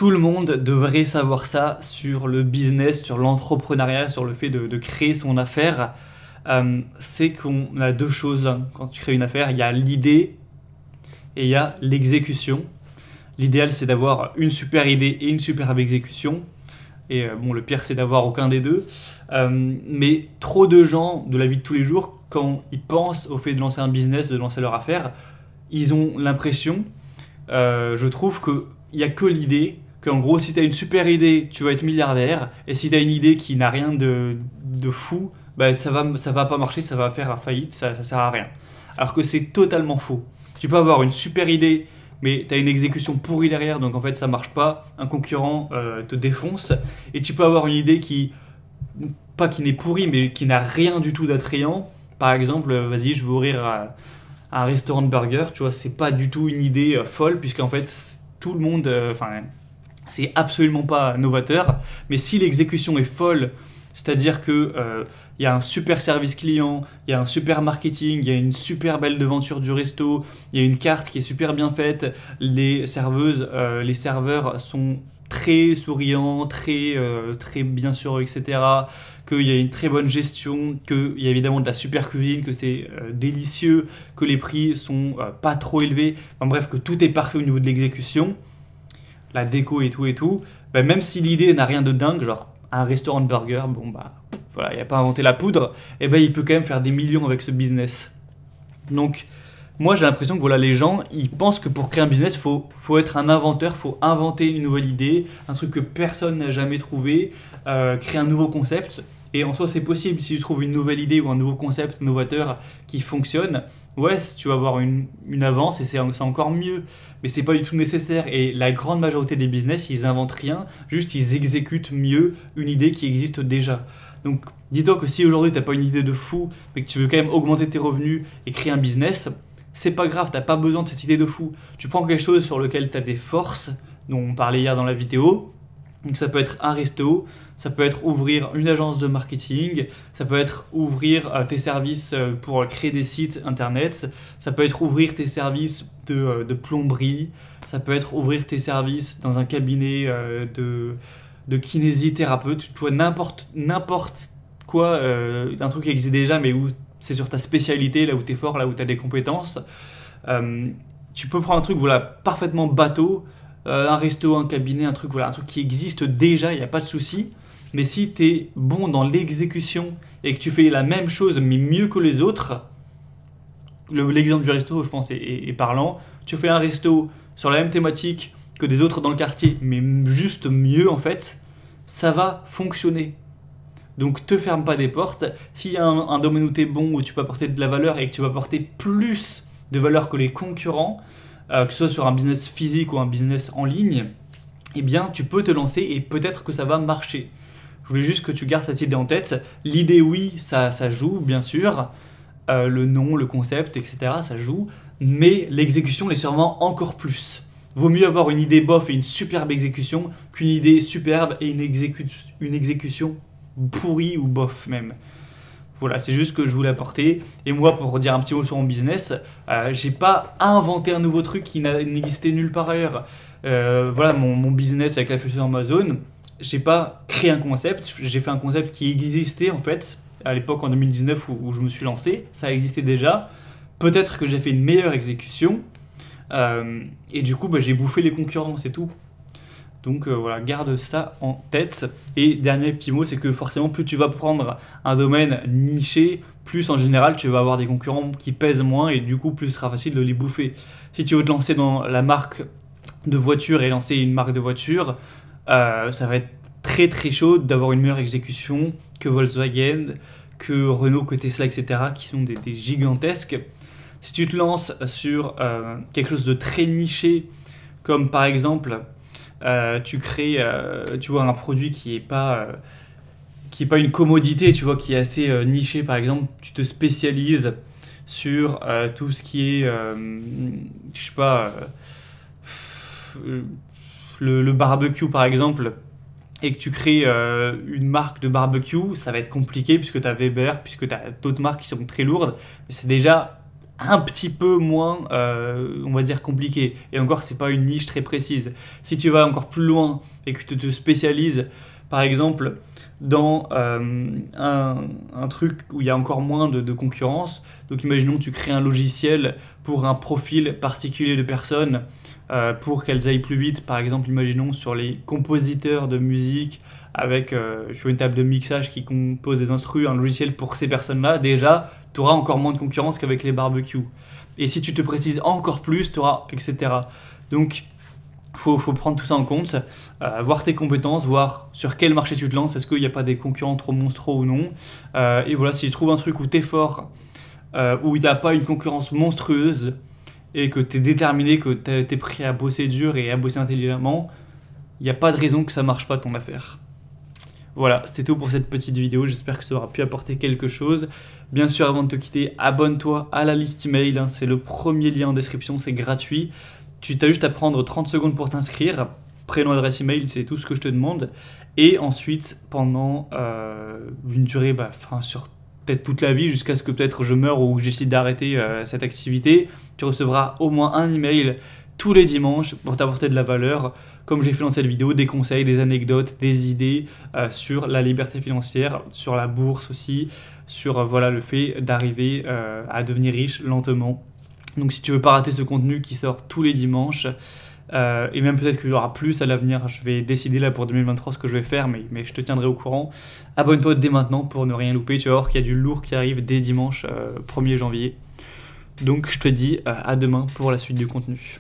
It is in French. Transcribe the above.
tout le monde devrait savoir ça sur le business, sur l'entrepreneuriat, sur le fait de créer son affaire. C'est qu'on a deux choses quand tu crées une affaire. Il y a l'idée et il y a l'exécution. L'idéal, c'est d'avoir une super idée et une superbe exécution. Et bon, le pire, c'est d'avoir aucun des deux. Mais trop de gens de la vie de tous les jours, quand ils pensent au fait de lancer un business, de lancer leur affaire, ils ont l'impression, je trouve, qu'il n'y a que l'idée, qu'en gros, si tu as une super idée, tu vas être milliardaire. Et si tu as une idée qui n'a rien de fou, bah, ça va pas marcher, ça va faire faillite, ça sert à rien. Alors que c'est totalement faux. Tu peux avoir une super idée, mais tu as une exécution pourrie derrière, donc en fait ça marche pas, un concurrent te défonce, et tu peux avoir une idée pas qui n'est pourrie, mais qui n'a rien du tout d'attrayant. Par exemple, vas-y, je veux ouvrir un restaurant de burgers, tu vois, c'est pas du tout une idée folle, puisqu'en fait tout le monde, c'est absolument pas novateur, mais si l'exécution est folle, c'est-à-dire que y a un super service client, il y a un super marketing, il y a une super belle devanture du resto, il y a une carte qui est super bien faite, les serveuses, les serveurs sont très souriants, très bien sur eux, etc. Qu'il y a une très bonne gestion, qu'il y a évidemment de la super cuisine, que c'est délicieux, que les prix sont pas trop élevés, enfin bref, que tout est parfait au niveau de l'exécution, la déco et tout, bah, même si l'idée n'a rien de dingue, genre un restaurant de burger, bon bah voilà, il n'a pas inventé la poudre, et ben il peut quand même faire des millions avec ce business. Donc moi j'ai l'impression que voilà, les gens ils pensent que pour créer un business faut être un inventeur, faut inventer une nouvelle idée, un truc que personne n'a jamais trouvé, créer un nouveau concept. Et en soi c'est possible si tu trouves une nouvelle idée ou un nouveau concept novateur qui fonctionne. Ouais, tu vas avoir une avance et c'est encore mieux. Mais c'est pas du tout nécessaire. Et la grande majorité des business, ils inventent rien, juste ils exécutent mieux une idée qui existe déjà. Donc dis-toi que si aujourd'hui tu n'as pas une idée de fou, mais que tu veux quand même augmenter tes revenus et créer un business, c'est pas grave, tu n'as pas besoin de cette idée de fou. Tu prends quelque chose sur lequel tu as des forces, dont on parlait hier dans la vidéo. Donc ça peut être un resto, ça peut être ouvrir une agence de marketing, ça peut être ouvrir tes services pour créer des sites internet, ça peut être ouvrir tes services de plomberie, ça peut être ouvrir tes services dans un cabinet de kinésithérapeute, tu vois, n'importe quoi, un truc qui existe déjà mais où c'est sur ta spécialité, là où tu es fort, là où tu as des compétences. Tu peux prendre un truc voilà, parfaitement bateau, un resto, un cabinet, un truc qui existe déjà, il n'y a pas de souci. Mais si tu es bon dans l'exécution et que tu fais la même chose mais mieux que les autres, l'exemple du resto je pense est parlant, tu fais un resto sur la même thématique que des autres dans le quartier mais juste mieux en fait, ça va fonctionner. Donc te ferme pas des portes. S'il y a un domaine où tu es bon, où tu peux apporter de la valeur et que tu vas apporter plus de valeur que les concurrents, que ce soit sur un business physique ou un business en ligne, eh bien tu peux te lancer et peut-être que ça va marcher. Je voulais juste que tu gardes cette idée en tête. L'idée, oui, ça joue, bien sûr. Le nom, le concept, etc., ça joue. Mais l'exécution l'est sûrement encore plus. Vaut mieux avoir une idée bof et une superbe exécution qu'une idée superbe et une exécution pourrie ou bof même. Voilà, c'est juste ce que je voulais apporter. Et moi, pour dire un petit mot sur mon business, j'ai pas inventé un nouveau truc qui n'existait nulle part ailleurs. Voilà, mon business avec la fusion Amazon, j'ai pas créé un concept, j'ai fait un concept qui existait en fait à l'époque en 2019 où je me suis lancé, ça existait déjà. Peut-être que j'ai fait une meilleure exécution et du coup j'ai bouffé les concurrents, c'est tout. Donc voilà, garde ça en tête. Et dernier petit mot, c'est que forcément plus tu vas prendre un domaine niché, plus en général tu vas avoir des concurrents qui pèsent moins et du coup plus ce sera facile de les bouffer. Si tu veux te lancer dans la marque de voiture et lancer une marque de voiture, ça va être très très chaud d'avoir une meilleure exécution que Volkswagen, que Renault, que Tesla, etc. qui sont des gigantesques. Si tu te lances sur quelque chose de très niché, comme par exemple tu crées tu vois, un produit qui est pas une commodité, tu vois, qui est assez niché, par exemple, tu te spécialises sur tout ce qui est je sais pas le barbecue par exemple, et que tu crées une marque de barbecue, ça va être compliqué puisque tu as Weber, puisque tu as d'autres marques qui sont très lourdes, mais c'est déjà un petit peu moins, on va dire, compliqué. Et encore, c'est pas une niche très précise. Si tu vas encore plus loin et que tu te spécialises, par exemple, dans un truc où il y a encore moins de concurrence, donc imaginons que tu crées un logiciel pour un profil particulier de personnes, pour qu'elles aillent plus vite, par exemple, imaginons sur les compositeurs de musique, avec sur une table de mixage qui compose des instrus, un logiciel pour ces personnes-là, déjà, tu auras encore moins de concurrence qu'avec les barbecues. Et si tu te précises encore plus, tu auras, etc. Donc, faut prendre tout ça en compte, voir tes compétences, voir sur quel marché tu te lances, est-ce qu'il n'y a pas des concurrents trop monstrueux ou non. Et voilà, si tu trouves un truc où tu es fort, où il n'y a pas une concurrence monstrueuse, et que tu es déterminé, que tu es prêt à bosser dur et à bosser intelligemment, il n'y a pas de raison que ça ne marche pas ton affaire. Voilà, c'était tout pour cette petite vidéo, j'espère que ça aura pu apporter quelque chose. Bien sûr, avant de te quitter, abonne-toi à la liste email, hein, c'est le premier lien en description, c'est gratuit. Tu as juste à prendre 30 secondes pour t'inscrire, prénom, adresse email, c'est tout ce que je te demande. Et ensuite, pendant une durée, sur peut-être toute la vie, jusqu'à ce que peut-être je meure ou que je décide d'arrêter cette activité, tu recevras au moins un email tous les dimanches pour t'apporter de la valeur, comme j'ai fait dans cette vidéo, des conseils, des anecdotes, des idées sur la liberté financière, sur la bourse aussi, sur voilà, le fait d'arriver à devenir riche lentement. Donc si tu veux pas rater ce contenu qui sort tous les dimanches, et même peut-être qu'il y aura plus à l'avenir, je vais décider là pour 2023 ce que je vais faire, mais je te tiendrai au courant. Abonne-toi dès maintenant pour ne rien louper, tu vas voir qu'il y a du lourd qui arrive dès dimanche 1er janvier. Donc je te dis à demain pour la suite du contenu.